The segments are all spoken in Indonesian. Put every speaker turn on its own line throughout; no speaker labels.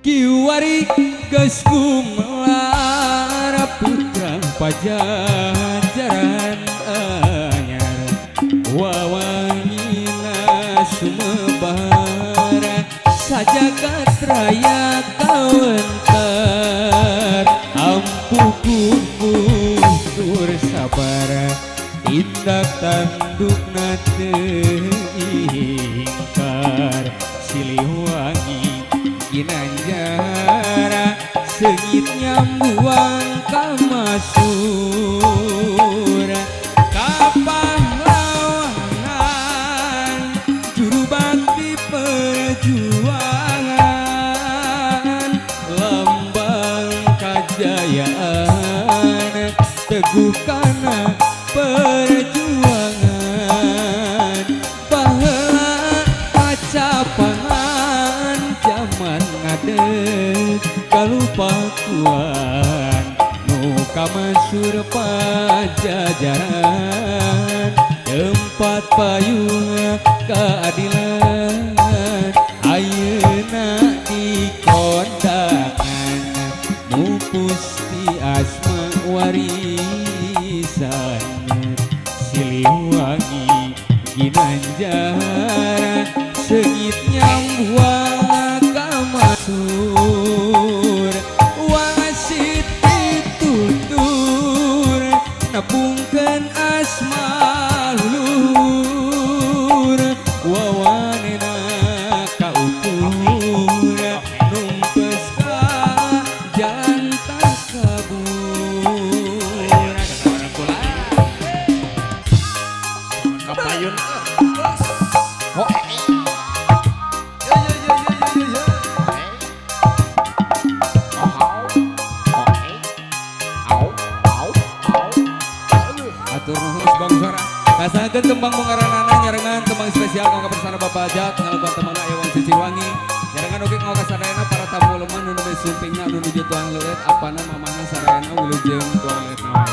Kiwari geus gumelar putra pajajaran anyar wawangina sumebar sajagat raya kawentar ampuhun tur sabar tindak tandukna teu ingkar Siliwangi Ginanjara sengit nyambuang kamasur kapahlawanan juru bakti perjuangan lambang kajayaan teguh kana perjuangan baheula kacapangan zaman ngadeg kalupakuan nu kamasur pajajaran tempat payung keadilan ayeuna di kondangan nu pusti asma warisan Siliwangi Ginanjara sengit nyambuang kamasur wasit ditutur nepungkeun asma lulur wawanena kaukur numpes ka jantan kabur
kapayun
kasahakeun tembang bungaranana nyarengan tembang spesial ngangka bersana Bapak Jat ngalakuan tembang Ewang Siliwangi nyarengan oge ngangka sadayana para tamu lemah nu nulis sumpingna nu nuju tuang leureut apana mamana sadayana wilujeng tuang leureut nawe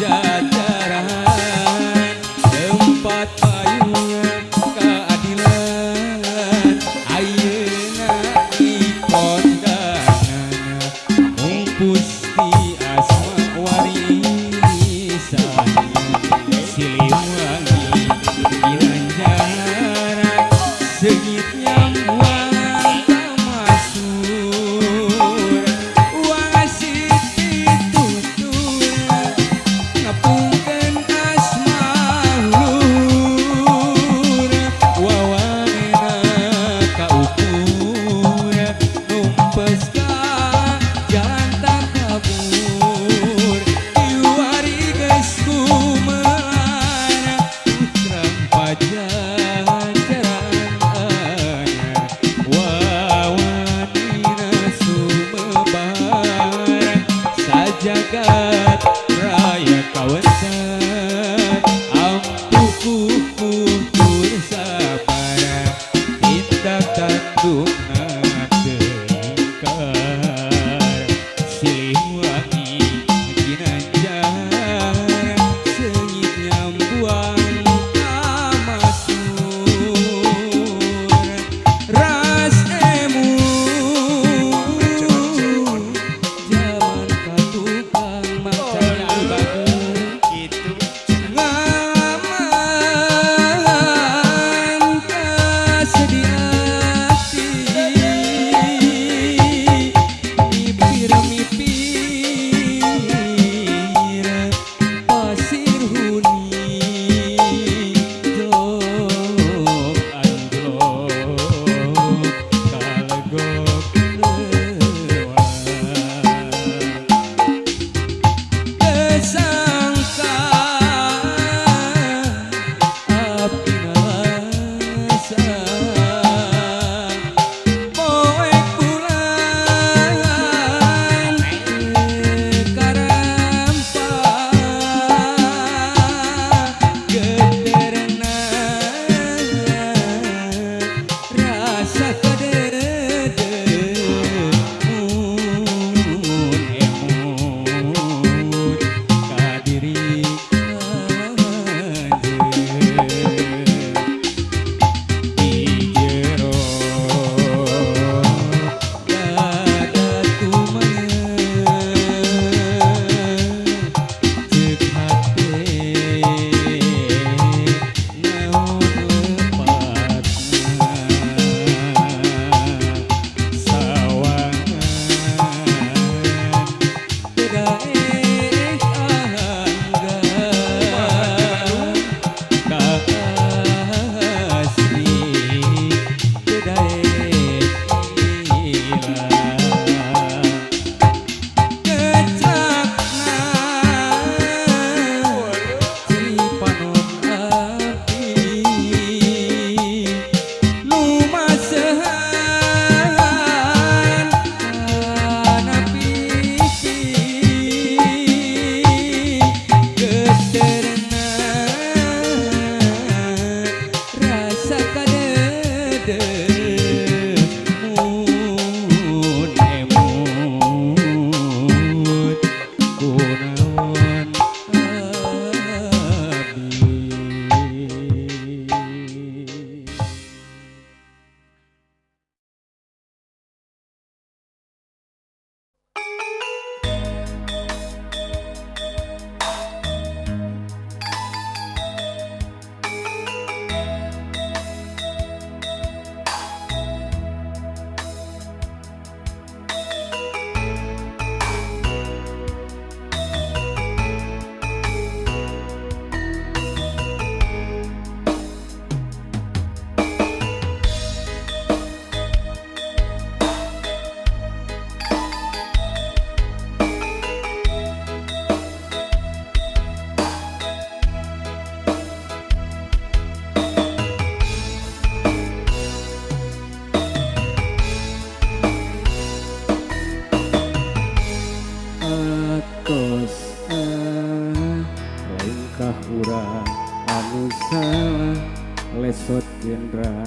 pajajaran tempat payung keadilan ayeuna di kondangan pusti asma warisan Siliwangi Ginanjara sengit nyambuang kamasur wasit ditutur nepungkeun asma lulur wawanena kaukur numpes ka jantan kabur kiwari geus gumelar putra pajajaran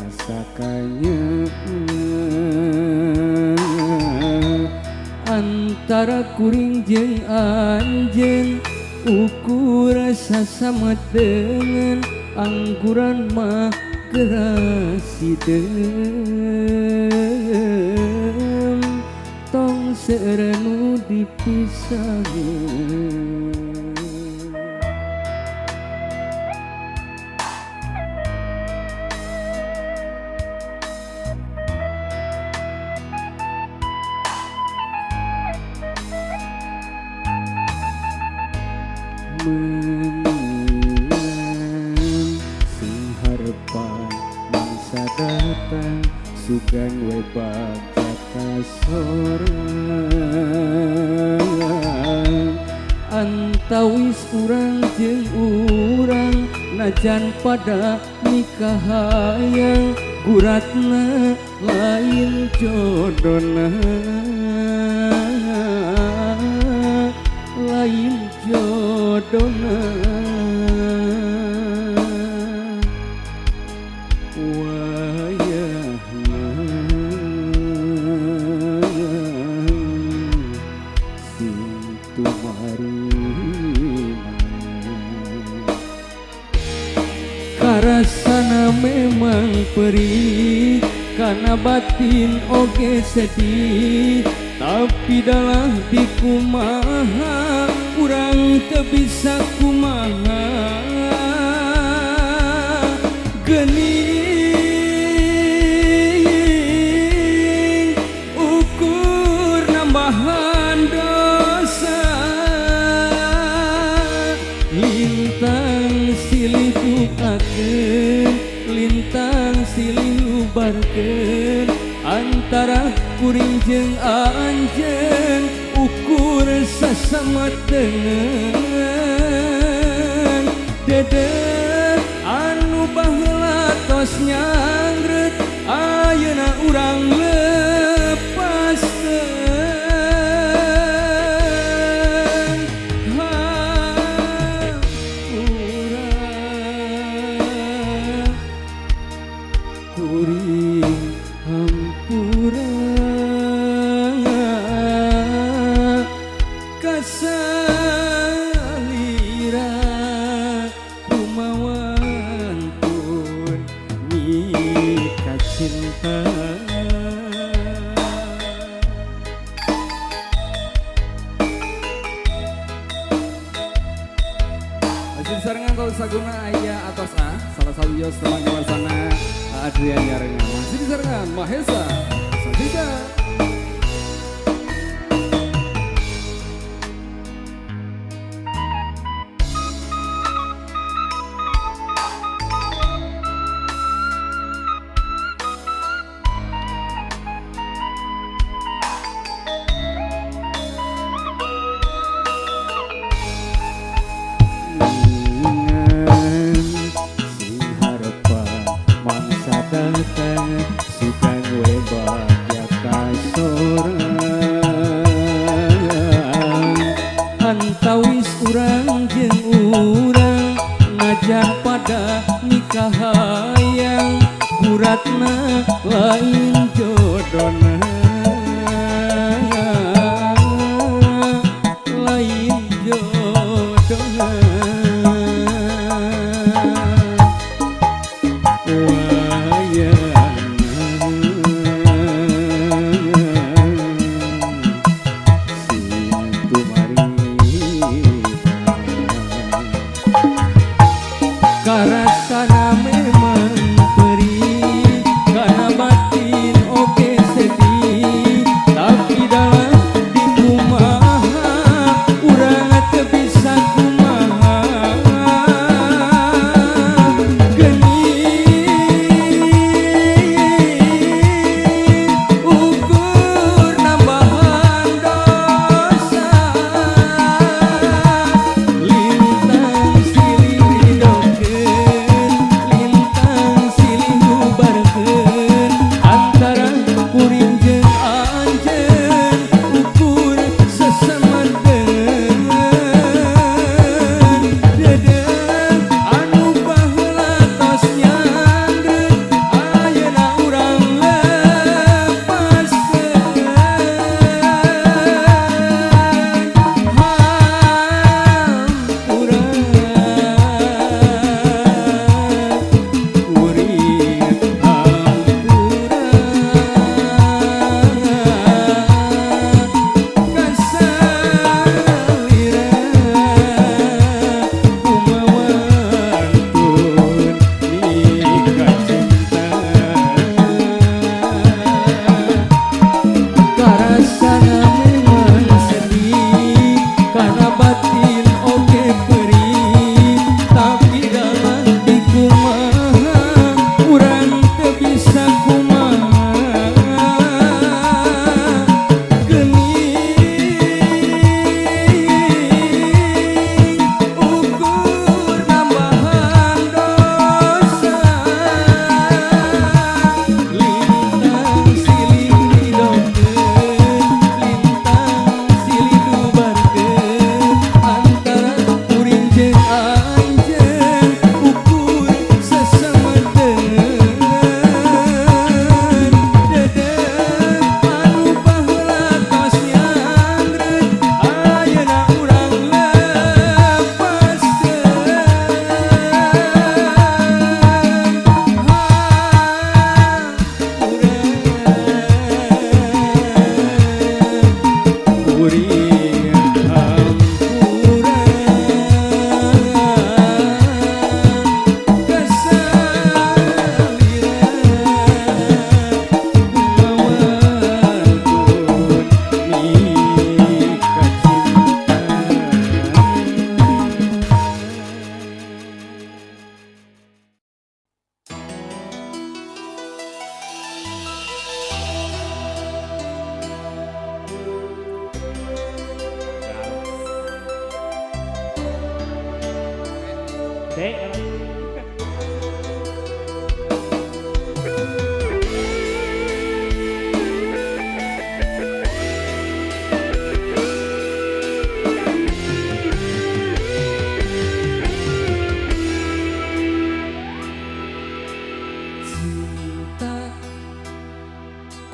rasakanya antara kuring jeung anjeun ukur sasama dengan angguran mah kerasideum tong serenu dipisaheun. Sing harapan masa datang sugan we baca kasorangan antawis urang jeung urang najan pada nikah hayang guratna lain jodona lain jodona wayahna sing tumarina karasana memang perih karena batin oge sedih tapi dalam di kumaha urang teu bisa kumaha geuning ukur nambahan dosa lintang silih tukakeun lintang silih ubarkeun antara kuring jeung anjeun ukur sasama dengan dedeh anu baheula tos nyangreut ayeuna urang lepaskeun urang kuring hampura kasalira kumawan pun nikah cinta Hasil sarengan kau saguna aya atos A salah sawios teman di sana Adrian Yarengan masih disarangan Mahesa Sasika. Sukan we bagya kasorangan antawis urang jeung urang najan pada nikah hayang guratna lain jodona lain jodona karasana memang perih karena batin oge sedih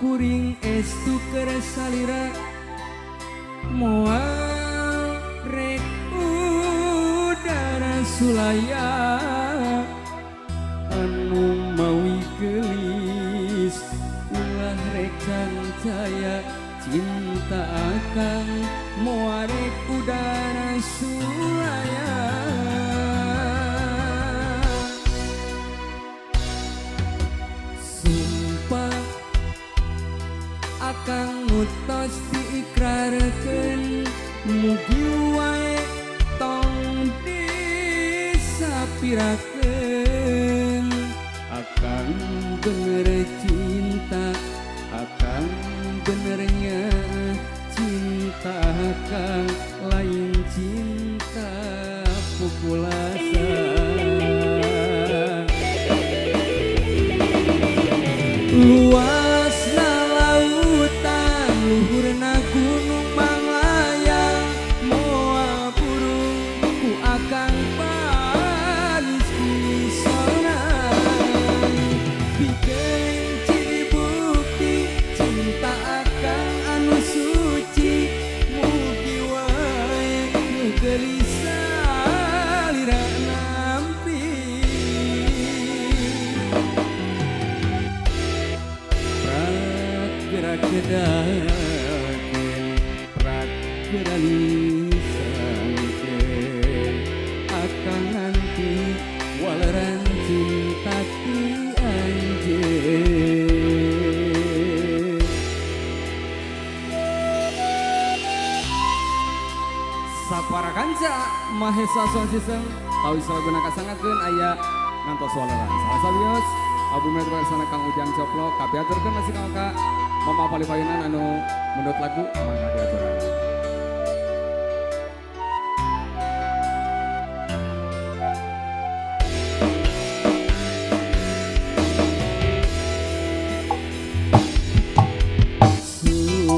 kuring estu keresalira moal rek udara sulaya anu mawi gelis ulah rek cancaya cinta akan moal rek udara sulaya sumpah akan ngutos diikrarkeun mugi wae tong disapirakeun akan bener cinta akan benernya cinta akan lain cinta pukulasa luasna lautan luhurna gunung manglayang moal burung ku akan panis pisanan bikin ciri bukti cinta akan anu suci mugi wae gelisah lira nampi gerak gedakeun prat berani sangkeun akan nanti waleran cinta ti anjeun sapara kanca Mahesa Swansiseng tahu salaguna kasangatkeun aya ngantos waleran salah sabios Abu Met bersana Kang Ujang Coplok kapi aturkeun masih kang Kak Mama Palipayunan anu menurut lagu mangga diaturan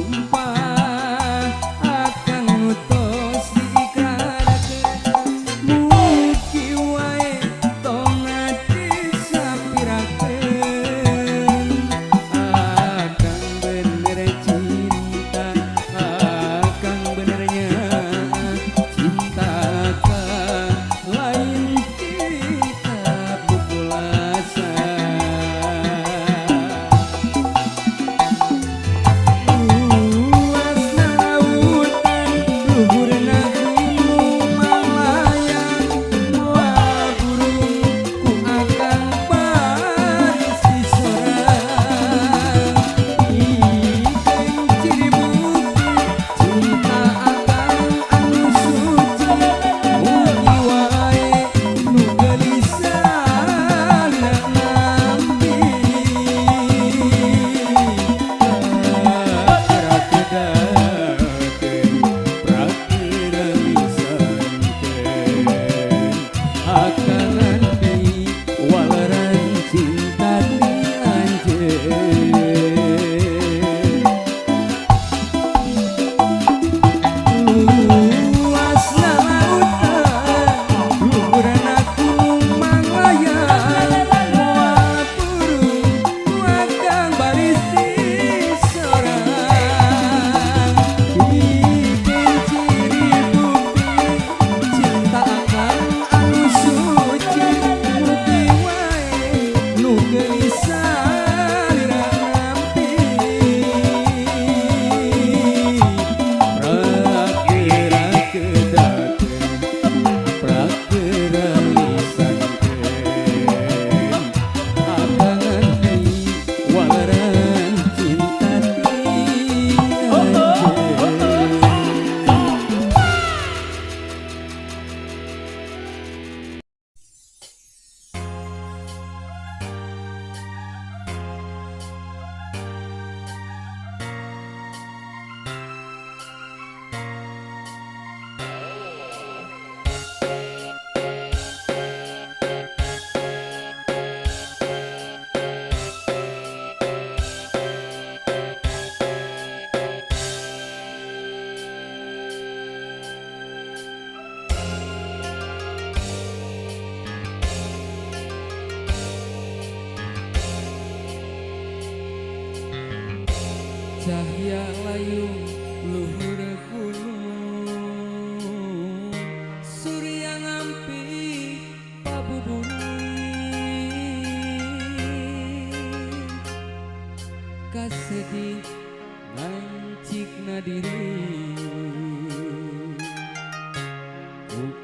sumpah akan ngutos diikrarkeun mugi wae tong disapirakeun akan bener cinta cahya layung luhur gunung surya ngampi pabuburing kasedih ngancikna diri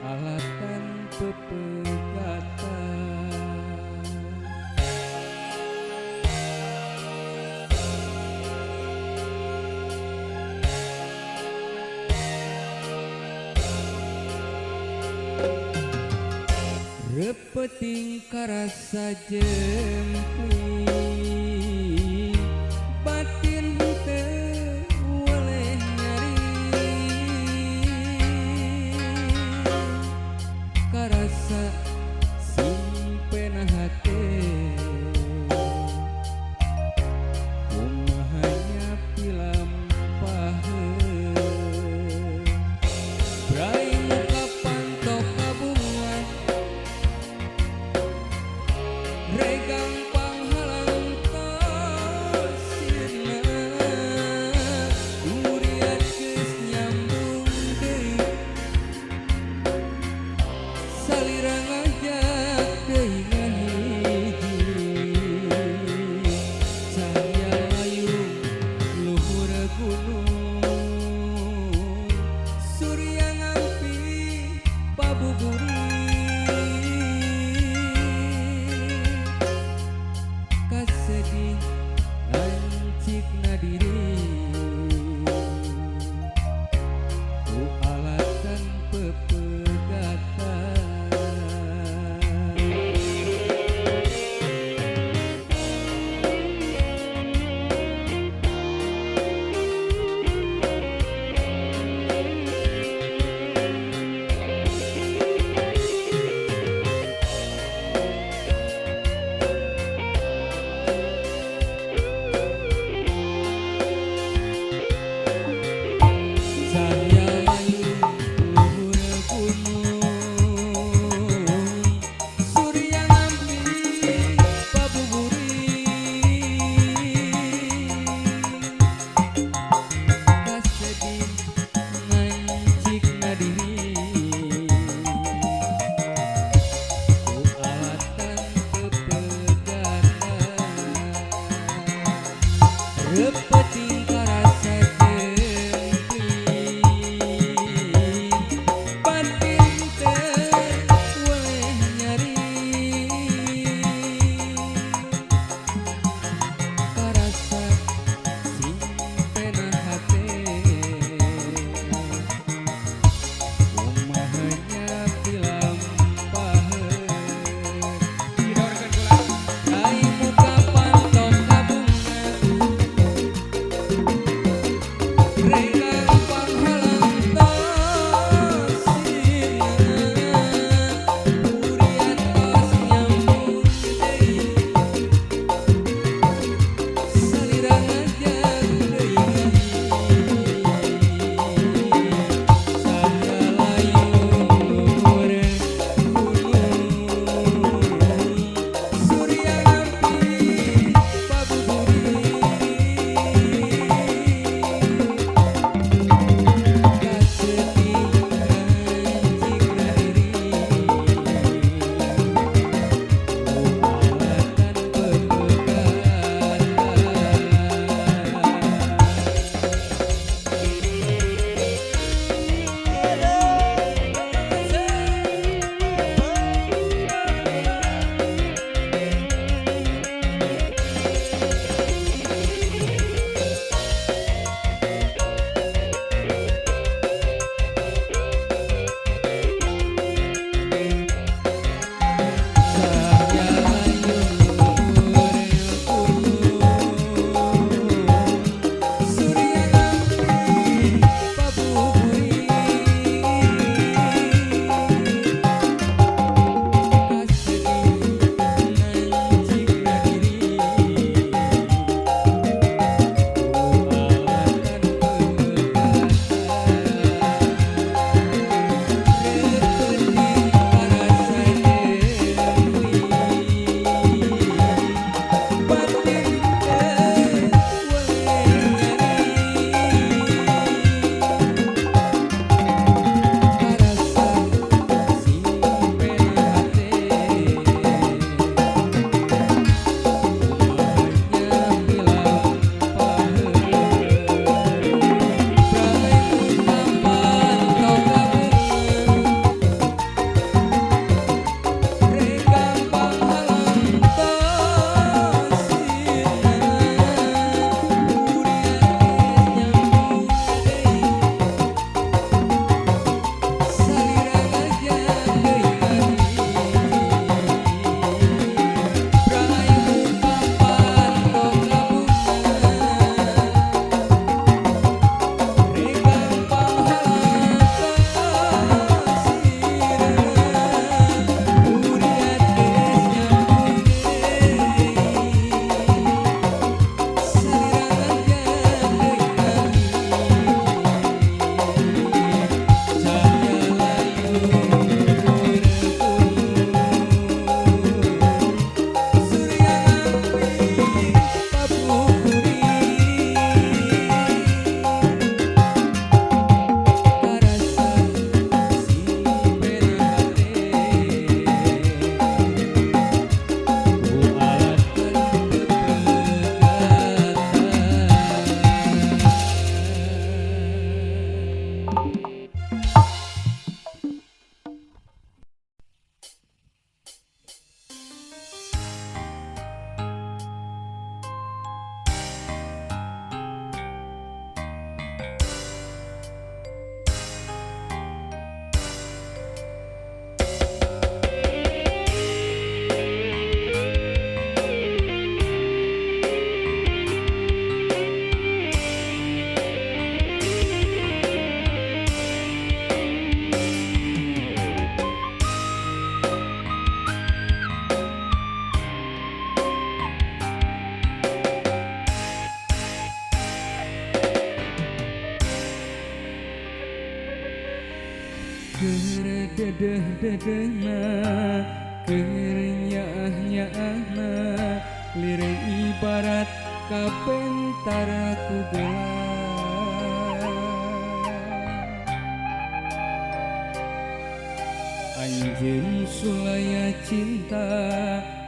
alatan pepegatan repeting karasa jempling batin teu waleh nyari karasa simpena hate kumahanya pilampaheun brai muka pantok kabungan regang panghalang kasirna durian geus nyambung deui salira ngajak deui ngahiji cahya layung luhur gunung surya ngampi pabuburing kasedih ngancikna diri ku alatan pepegatan cahya layung luhur gunung surya ngampi pabuburing kasedih ngancikna diri ku alatan pepegatan repeting karasa jempling batin teu waleh nyari karasa simpena hate kumahanya pilampaheun didorkeun kula rai muka pantok kabungan Kerededeh-dedehna Kerenyaah-nyaahna Lire ibarat kapentara ku gelar Anjeun sulaya cinta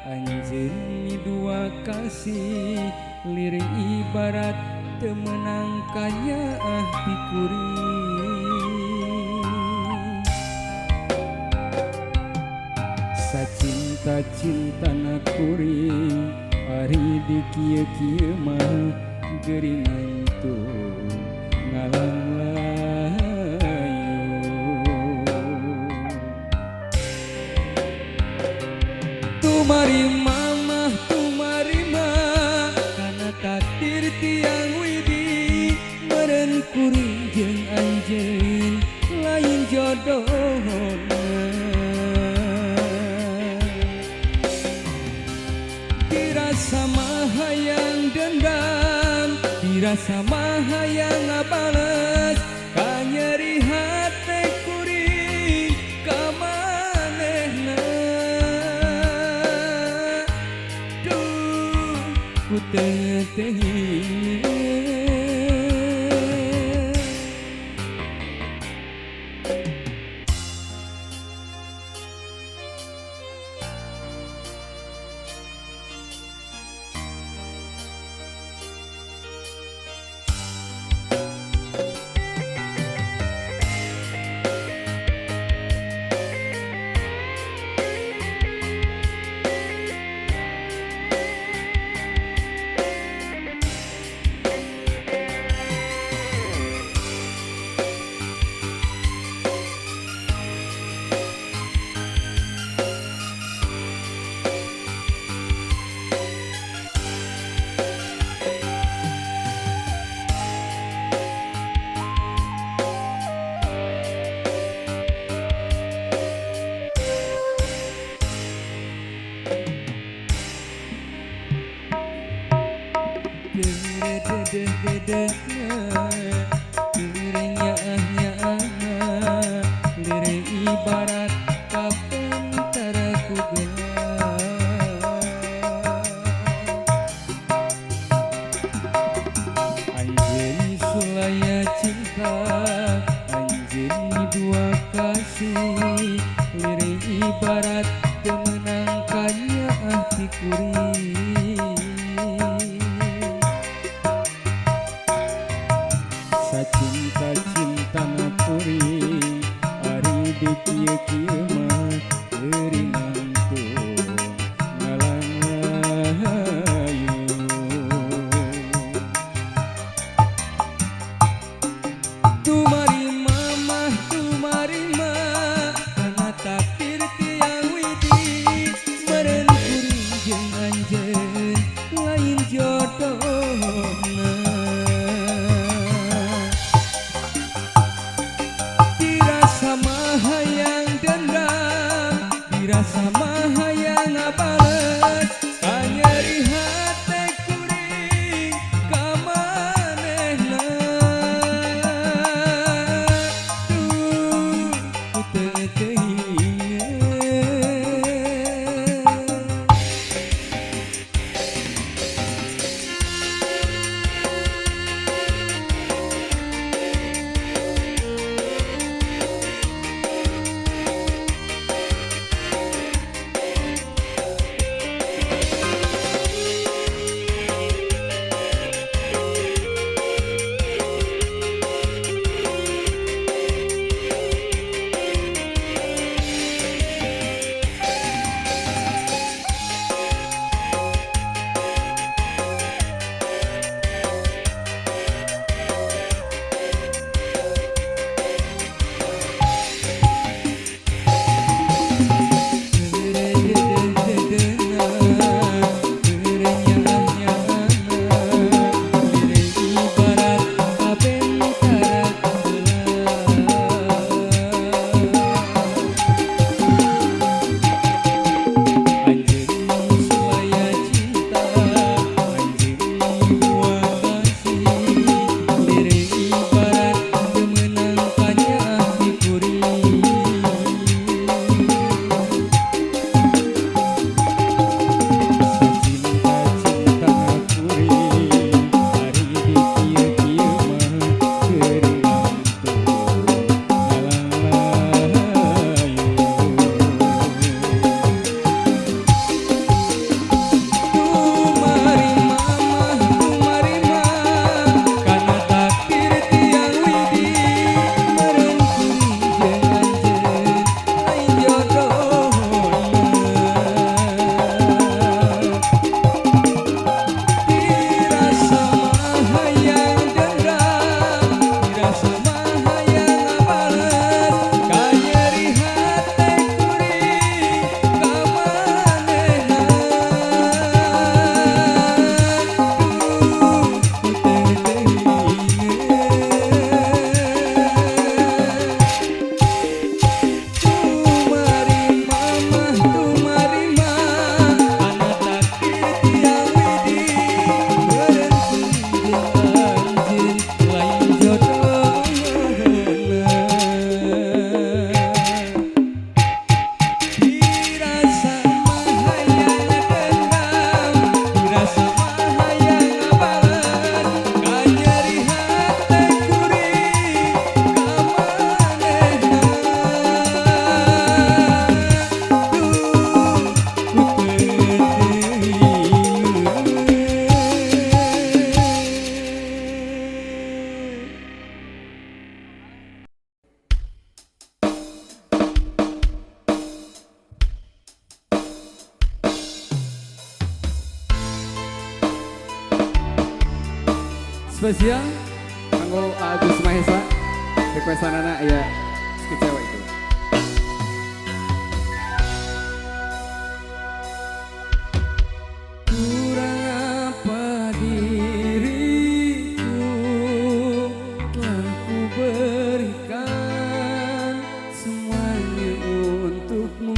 Anjeun dua kasih Lire ibarat temenang kanyaah pikuring Sacinta-cintana kuring Ari di kieu-kieu mah geuringan tu ngalang layu Tumari mamah tumari mah kana takdir tiang widi meureun kuring jeung anjeun lain jodohna Dirasa mah hayang dendam Dirasa mah hayang ngabales Kanyeri hate kuring kamanehna Duh ku teu Kerededeh-dedehna Kerenyaah-nyaahna Lire ibarat kapentara ku gelar Anjeun sulaya cinta Anjeun dua kasih Lire ibarat temenang kanyaah ti kuring Sacinta-cintana kuring Ari di kieu-kieu mah geuringan tu ngalang layu Tumari mamah tumari mah kana takdir tiang widi meureun kuring jeung spesial kanggo Agus Mahesa requestan anak ya kecewa itu. Kurang apa diriku telah ku berikan semuanya untukmu.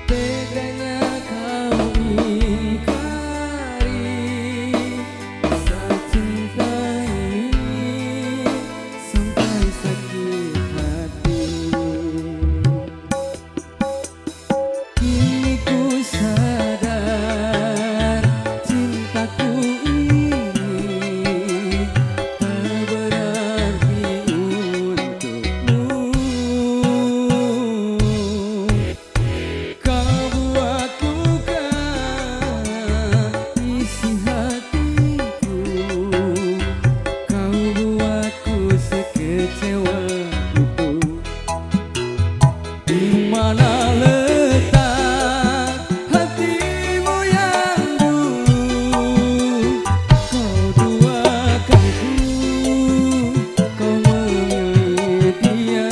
Teganya kau ingkari kisah cinta ini sampai sakit hati. Kini ku sadar cintaku ini tak berarti untukmu. Kau buatku isi hatiku, kau buatku sekecewa itu. Di mana letak hatimu yang dulu kau duakanku, kau memilih dia.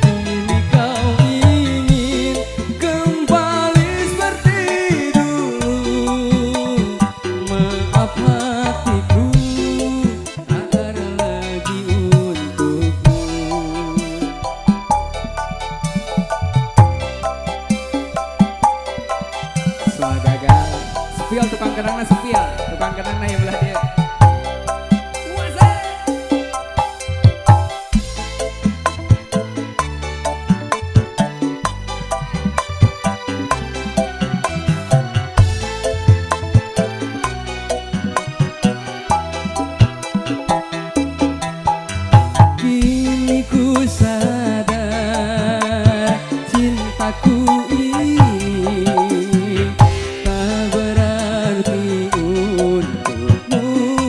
Kini kau ingin kembali seperti dulu. Maaf hatiku, tak ada lagi untukmu. Soal gagal, sepial tukang kenangna sepial, tukang kenangna yang belah dia. Kuasa. Kini ku sadar cintaku ini tak berarti untukmu.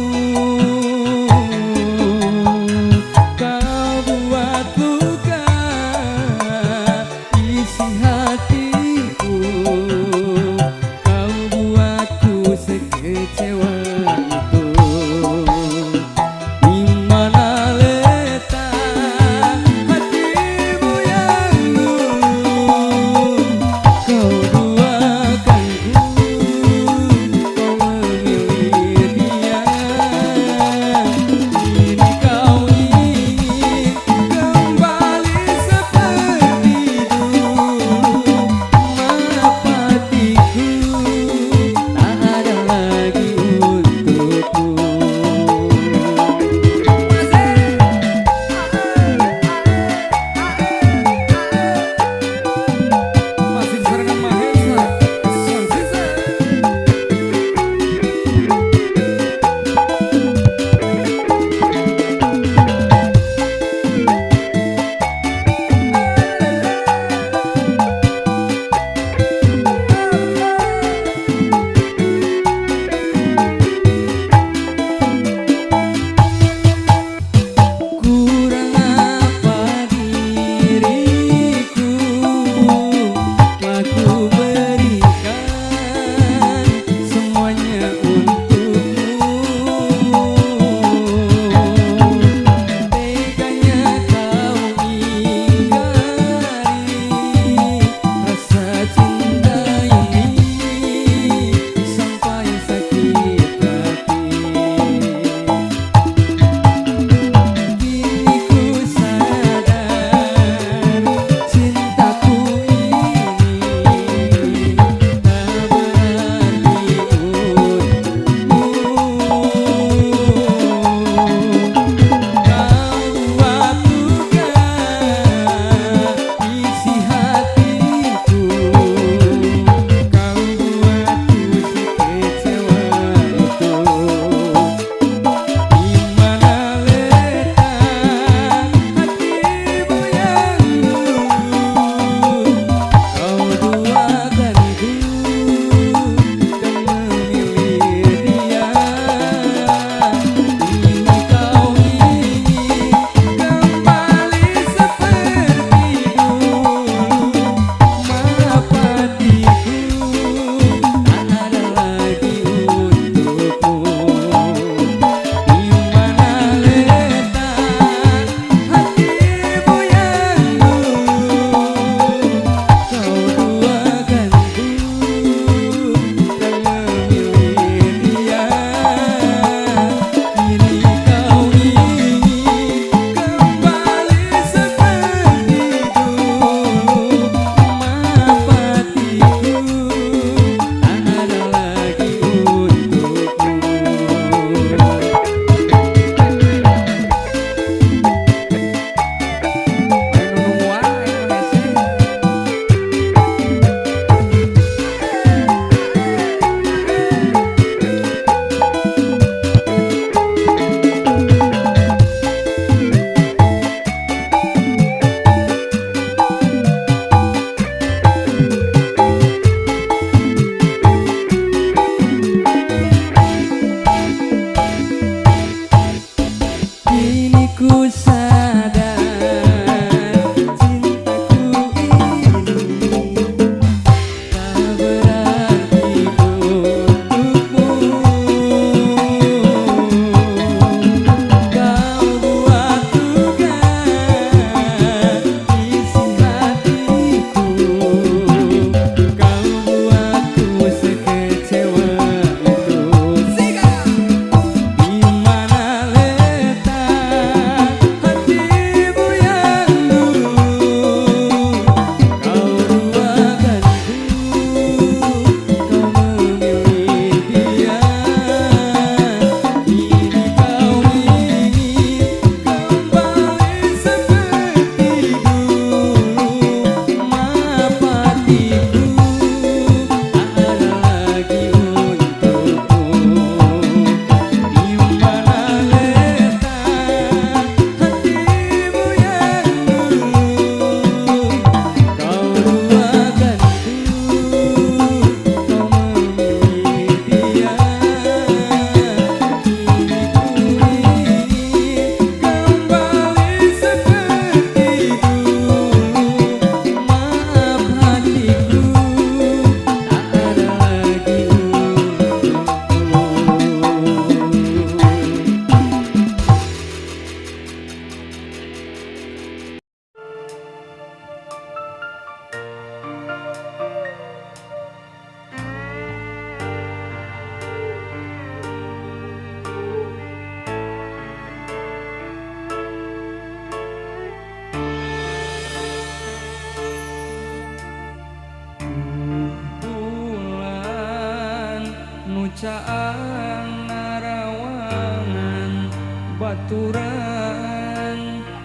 caang narawangan baturan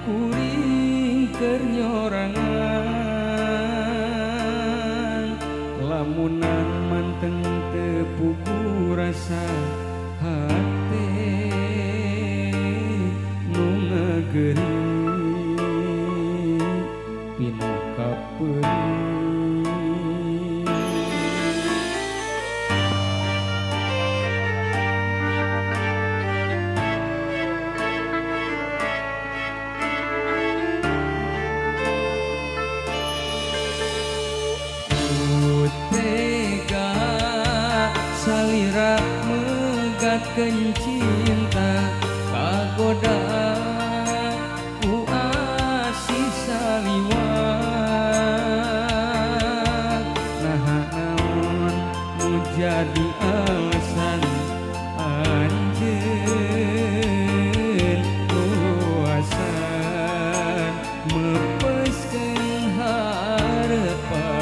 kuring kernyorangan lamunan manteng tepuku rasa hati nu ngagering pinu kapeureung. Salira megatkeun cinta kagoda ku asih saliwat naha naon nu jadi alasan anjeun luasan mepeskeun harapan.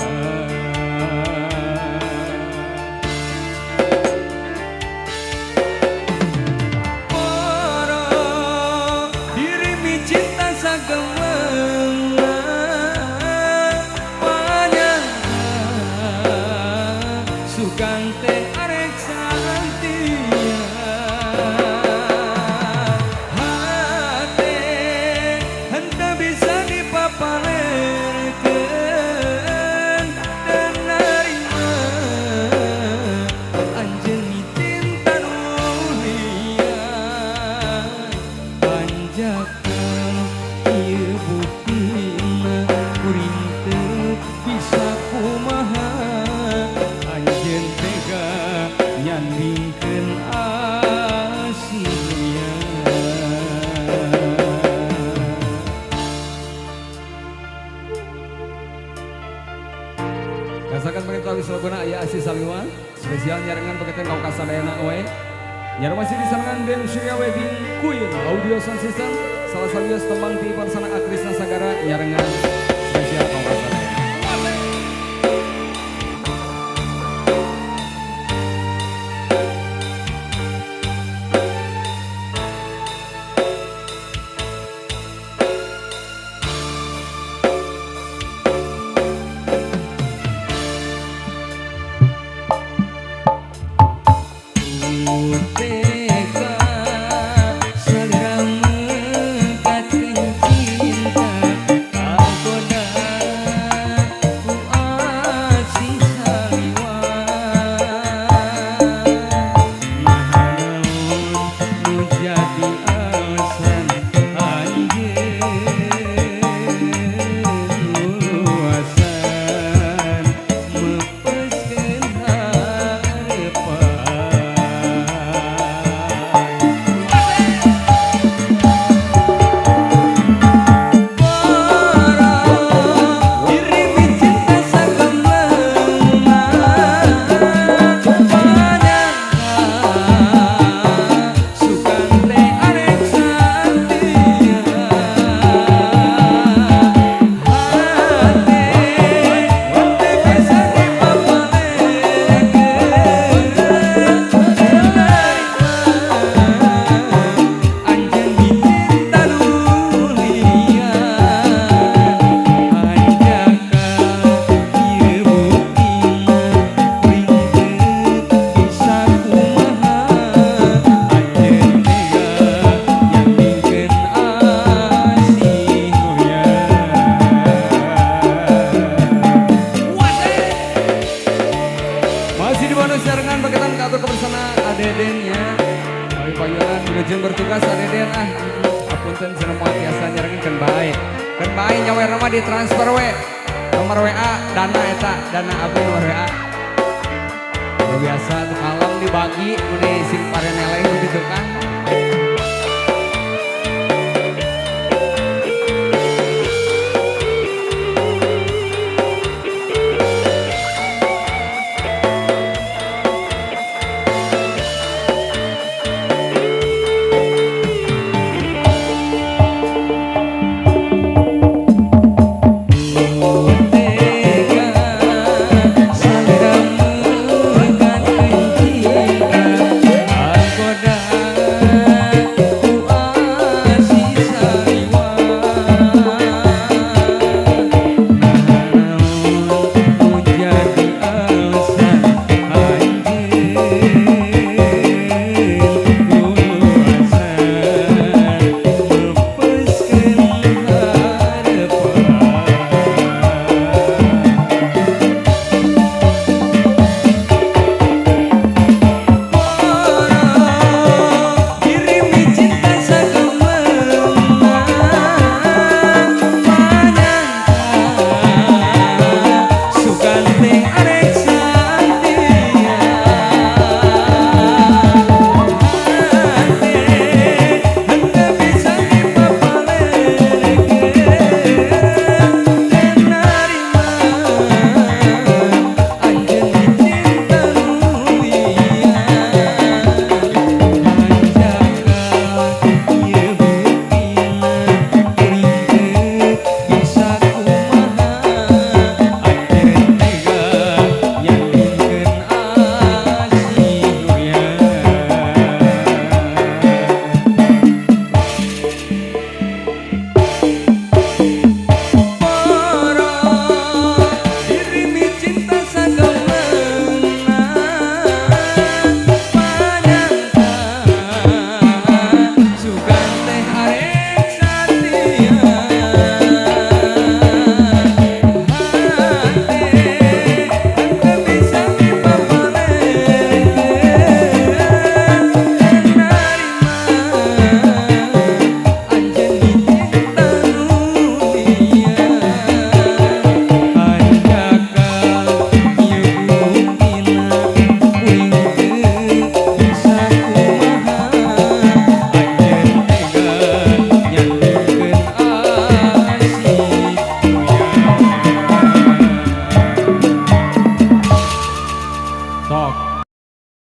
Sugante arek santia hate henteu bisa dipapalerkeun dan narima anjeun cinta nu liar panjakan ieu buktina kuring teu bisa kumaha anjeun tega nyandingkeun asihnya. Kasakan begitu abis laguna aya asih saliwan spesial nyarengan begitu kau kasadayana we nyar masih disarangan Den Surya Wedding Queen Audio Sound System salah satu tembang ti Parsana Akrisna Sagara nyarengan spesial kau kasadayana. Jeung bertugas adeden apunten cenah moal tiasa nyarengan keun bae nyawer mah ditransfer we nomor WA dana eta dana abdi nomor WA biasa malam dibagi mun